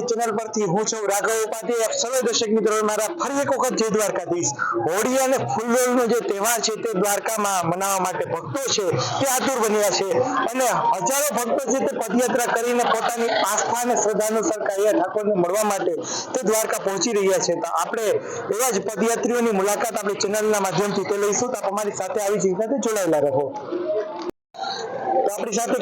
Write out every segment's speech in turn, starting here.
Gujarati channel પરથી હું છું રાઘવ ઉપાધ્યાય. આપ સર્વે દર્શક મિત્રો મારા ફરી એક વખત જય દ્વારકાધીશ. હોળી અને ફૂલવેલનો જે તહેવાર છે તે દ્વારકામાં મનાવવા માટે ભક્તો છે તે આતુર બન્યા છે અને હજારો ભક્તો છે તે પદયાત્રા કરીને પોતાની આસ્થા અને શ્રદ્ધા અનુસાર કાળિયા ઠાકોરને મળવા માટે તે દ્વારકા પહોંચી રહ્યા છે. તો આપણે એવા જ પદયાત્રીઓની મુલાકાત આપણી ચેનલના માધ્યમથી તે લઈશું. તો અમારી સાથે આવી જઈને જોડાયેલા રહો. આપણી સાથે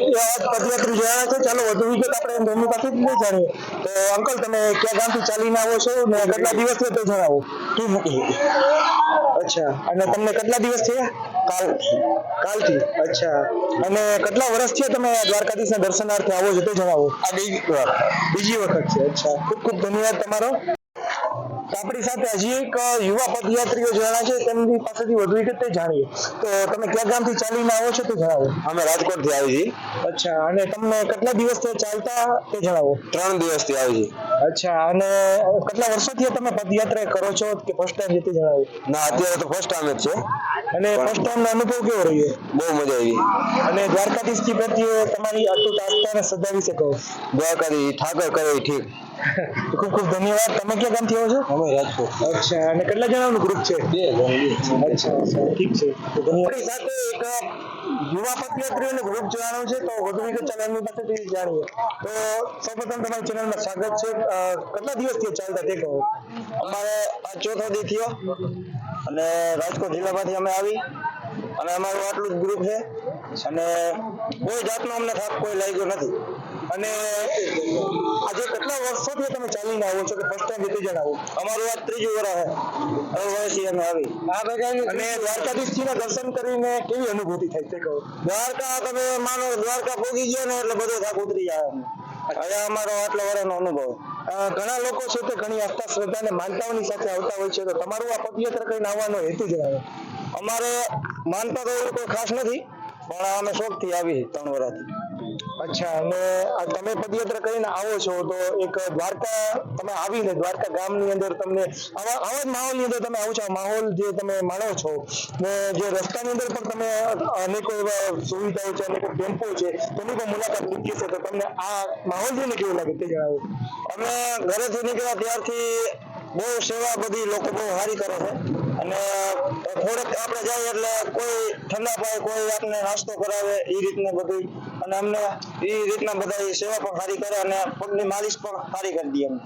પદયાત્રી જોડાયા છે. ચાલો વધુ વિગત આપણે એમની પાસેથી નહીં જાણીએ. તો અંકલ, તમે ક્યાં ગામથી ચાલીને આવો છો ને કેટલા દિવસ થયા તે જણાવો. અચ્છા, અને તમને કેટલા દિવસ થયા? કાલથી. અચ્છા, અને કેટલા વર્ષ થયા તમે દ્વારકાધીશના દર્શનાર્થે આવો છો તે જણાવો. આ બીજી વખત છે. અચ્છા, ખૂબ ખૂબ ધન્યવાદ તમારો. આપણી સાથે હજી એક યુવા પદયાત્રીઓ જોડાયા છે, તેમની પાસેથી વધુ વિગત જાણીએ. તો તમે ક્યાં ગામથી ચાલીને આવો છો તે જણાવો. અમે રાજકોટ થી આવી છીએ. અચ્છા, અને તમને કેટલા દિવસથી ચાલતા તે જણાવો. 3 દિવસથી આવી છીએ. અચ્છા, અને કેટલા વર્ષોથી તમે પદયાત્રા કરો છો કે ફર્સ્ટ ટાઈમ તે જણાવો. ના, અત્યારે તો ફર્સ્ટ ટાઈમ જ છે. અને ફર્સ્ટ ટાઈમ નો અનુભવ કેવો રહ્યો? બહુ મજા આવી. અને દ્વારકાધીશ થી પ્રત્યે તમારી અતૂટ આસ્થા અને શ્રદ્ધા વિશે કહો. દ્વારકાથી ઠાકર કરે ઠીક. ખૂબ ખૂબ ધન્યવાદ. તમે ક્યાં ગામથી આવો છો? અમે રાજકોટ. અચ્છા, અને કેટલા જણાનું ગ્રુપ છે? 2 જણ. અચ્છા, ઠીક છે. આપણી સાથે એક યુવા પદયાત્રીઓનું ગ્રુપ જોવાનું છે, તો વધુ વિગત ચાલો એમની પાસેથી જાણીએ. તો સૌપ્રથમ તમારી ચેનલમાં સ્વાગત છે. કેટલા દિવસથી ચાલતા તે કહો. અમારે આ ચોથો દી થયો અને રાજકોટ જિલ્લામાંથી અમે આવી અને અમારું આટલું જ ગ્રુપ છે અને કોઈ જાતનો અમને થાક કોઈ લાગ્યો નથી. અને આજે કેટલા વર્ષોથી તમે ચાલીને આવો છો કે ફર્સ્ટ ટાઈમ રીતે જણાવો. અમારું આ 3જું વર્ષ છે. હવે વર્ષથી અમે આવી અને દ્વારકાધીશજીના દર્શન કરીને કેવી અનુભૂતિ થાય તે કહો. દ્વારકા તમે માનો દ્વારકા પહોંચી ગયો ને એટલે બધો થાક ઉતરી જાય અમને. હવે અમારો આટલો વર્ષનો અનુભવ. ઘણા લોકો છે તે ઘણી આસ્થા શ્રદ્ધા અને માનતાઓની સાથે આવતા હોય છે. તો તમારું આ પદયાત્રા કરીને આવવાનો હેતુ જણાવો. અમારે માનતા તો એવું કોઈ ખાસ નથી, પણ અમે શોખથી આવી 3 વર્ષથી. અચ્છા, અને તમે પદયાત્રા કરીને આવો છો તો એક દ્વારકા તમે આવીને દ્વારકા ગામની અંદર તમને આવા જ માહોલની અંદર તમે આવો છો. આ માહોલ જે તમે માણો છો ને જે રસ્તાની અંદર પણ તમે અનેકો એવા સુવિધાઓ છે, અનેકો ટેમ્પો છે, તેની પણ મુલાકાત લીધી છે. તો તમને આ માહોલ જોઈને કેવું લાગે તે જણાવો. અમે ઘરેથી નીકળ્યા ત્યારથી બહુ સેવા બધી લોકો બહુ સારી કરે છે અને થોડેક આપણે જાય એટલે કોઈ ઠંડા પાય, કોઈ આપણે નાસ્તો કરાવે એ રીતને બધું, અને અમને એ રીતના બધા સેવા પણ સારી કરે અને પગની માલિશ પણ સારી કરી દે અમને.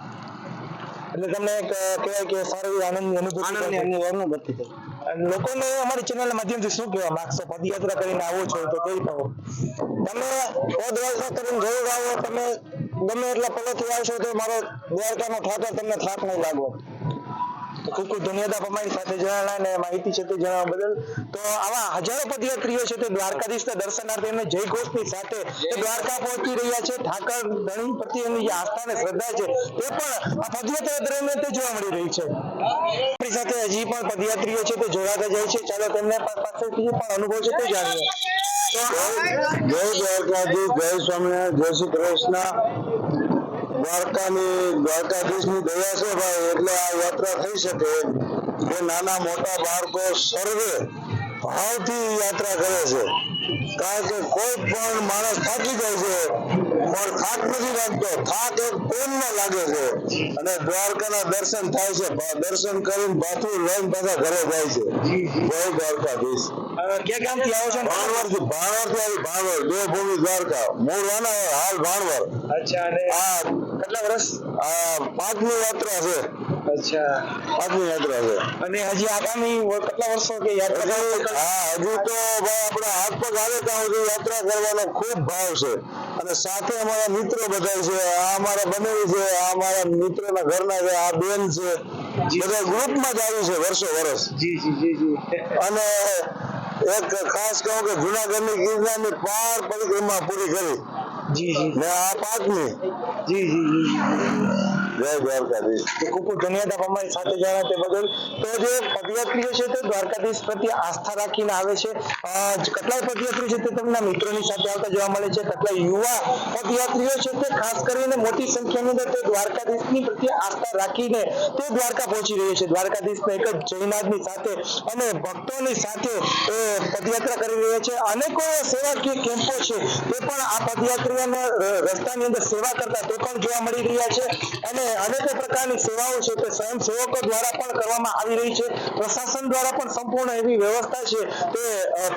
એટલે તમને એક કહેવાય કે સારી આનંદની અનુભૂતિ થઈ. લોકોને અમારી ચેનલના માધ્યમથી શું કહેવા માંગશો? પદયાત્રા કરીને આવો છો તો કઈ કહો. તમે પદયાત્રા કરીને જરૂર આવો. તમે ગમે એટલા પગેથી આવશો તો મારો દ્વારકાનો ઠાકર તમને થાક નહીં લાગવો. તો ખૂબ ખૂબ ધન્યવાદ આપ અમારી સાથે જોડાયા અને માહિતી છે તે જણાવવા બદલ. તો આવા હજારો પદયાત્રીઓ છે તે દ્વારકાધીશના દર્શનાર્થે એમને જય ઘોષની સાથે દ્વારકા પહોંચી રહ્યા છે. ઠાકર ધણી પ્રત્યેની જે આસ્થા અને શ્રદ્ધા છે તે પણ આ પદયાત્રા દરમિયાન તે જોવા મળી રહી છે. આપણી સાથે હજી પણ પદયાત્રીઓ છે તે જોડાતા જાય છે. ચાલો તેમને પાસેથી પણ અનુભવ છે તે જાણીએ. જય દ્વારકાધીશ, જય સ્વામિનારાયણ, જય શ્રી કૃષ્ણ. દ્વારકાધીશની દયા છે ભાઈ, એટલે આ યાત્રા થઈ શકે. એ નાના મોટા બાળકો સર્વે ભાવથી યાત્રા કરે છે, કારણ કે કોઈ પણ માણસ થાકી જાય છે પણ થાક નથી લાગતો. થાક એક પ્રેમનો લાગે છે અને દ્વારકાના દર્શન થાય છે. દર્શન કરીને પાછું લઈને પાછા ઘરે જાય છે. જય દ્વારકાધીશ. ક્યાં ગામથી આવો છો? ભાણવરથી આવી. ભાણવર દેવભૂમિ દ્વારકા, મૂળ વાના હાલ ભાણવર. અચ્છા, અને આ કેટલા વર્ષ? આ 5મી યાત્રા છે. અચ્છા, 5મી યાત્રા છે. અને હજી આગામી કેટલા વર્ષો કે યાત્રા? હજુ તો ભાઈ આપણા હાથ પગ આવે ત્યાં સુધી યાત્રા કરવાનો ખૂબ ભાવ છે. અને સાથે અમારા મિત્રો બધા છે, આ અમારા બનેવી છે, આ અમારા મિત્રોના ઘરના છે, આ બેન છે, બધા ગ્રુપમાં જ આવી છે વર્ષો વર્ષ. અને એક ખાસ કહું કે જુનાગઢની ગિરનારની પાર પરિક્રમા પૂરી કરી. ને આ 5મી. જય દ્વારકાધીશ. ખૂબ ખૂબ ધન્યવાદ આપ અમારી સાથે જોડાયા તે બદલ. તો જે પદયાત્રીઓ છે તે દ્વારકાધીશ પ્રત્યે આસ્થા રાખીને આવે છે. કેટલાય પદયાત્રી છે તે તેમના મિત્રોની સાથે આવતા જોવા મળે છે. કેટલાય યુવા પદયાત્રીઓ છે તે ખાસ કરીને મોટી સંખ્યાની અંદર તે દ્વારકાધીશની પ્રત્યે આસ્થા રાખીને તે દ્વારકા પહોંચી રહી છે. દ્વારકાધીશના એક જ જયનાથની સાથે અને ભક્તોની સાથે એ પદયાત્રા કરી રહ્યા છે. અનેકો સેવાકીય કેમ્પો છે તે પણ આ પદયાત્રીઓના રસ્તાની અંદર સેવા કરતા તે પણ જોવા મળી રહ્યા છે. અને અનેકો પ્રકારની સેવાઓ છે તે સ્વયંસેવકો દ્વારા પણ કરવામાં આવી રહી છે. પ્રશાસન દ્વારા પણ સંપૂર્ણ એવી વ્યવસ્થા છે તે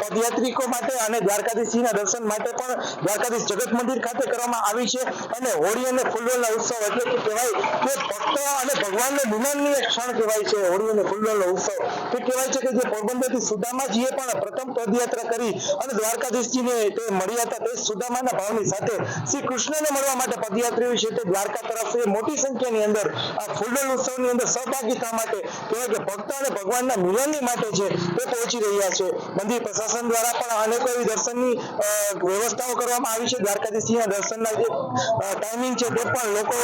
પદયાત્રિકો માટે અને દ્વારકાધીશજીના દર્શન માટે પણ દ્વારકાધીશ જગત મંદિર ખાતે કરવામાં આવી છે. અને હોળી અને ફૂલવેલનો ઉત્સવ એટલે કે કહેવાય કે ભક્તો અને ભગવાનના મિલનની એક ક્ષણ કહેવાય છે હોળી અને ફૂલવેલનો ઉત્સવ. તે કહેવાય છે કે જે પોરબંદરથી સુદામાજીએ પણ પ્રથમ પદયાત્રા કરી અને દ્વારકાધીશજીને તે મળ્યા હતા. તે સુદામાના ભાવની સાથે શ્રી કૃષ્ણને મળવા માટે પદયાત્રીઓ છે તે દ્વારકા તરફ મોટી સંખ્યાની અંદર આ ફૂલવેલ ઉત્સવની અંદર સહભાગી થવા માટે કહેવાય કે ભક્ત અને ભગવાનના મિલનની માટે છે તે પહોંચી રહ્યા છે. મંદિર પ્રશાસન દ્વારા પણ અનેકો એવી દર્શનની વ્યવસ્થાઓ કરવામાં આવી છે. દ્વારકાધીશજીના દર્શનના જે ટાઈમિંગ છે તે પણ લોકો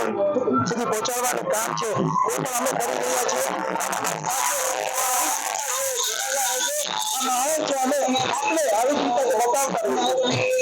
સુધી પહોંચાડવાનું કામ છે તે પણ અમે કરી રહ્યા છીએ. અમે આપને આવી રીતે બતાવતા રહીશું.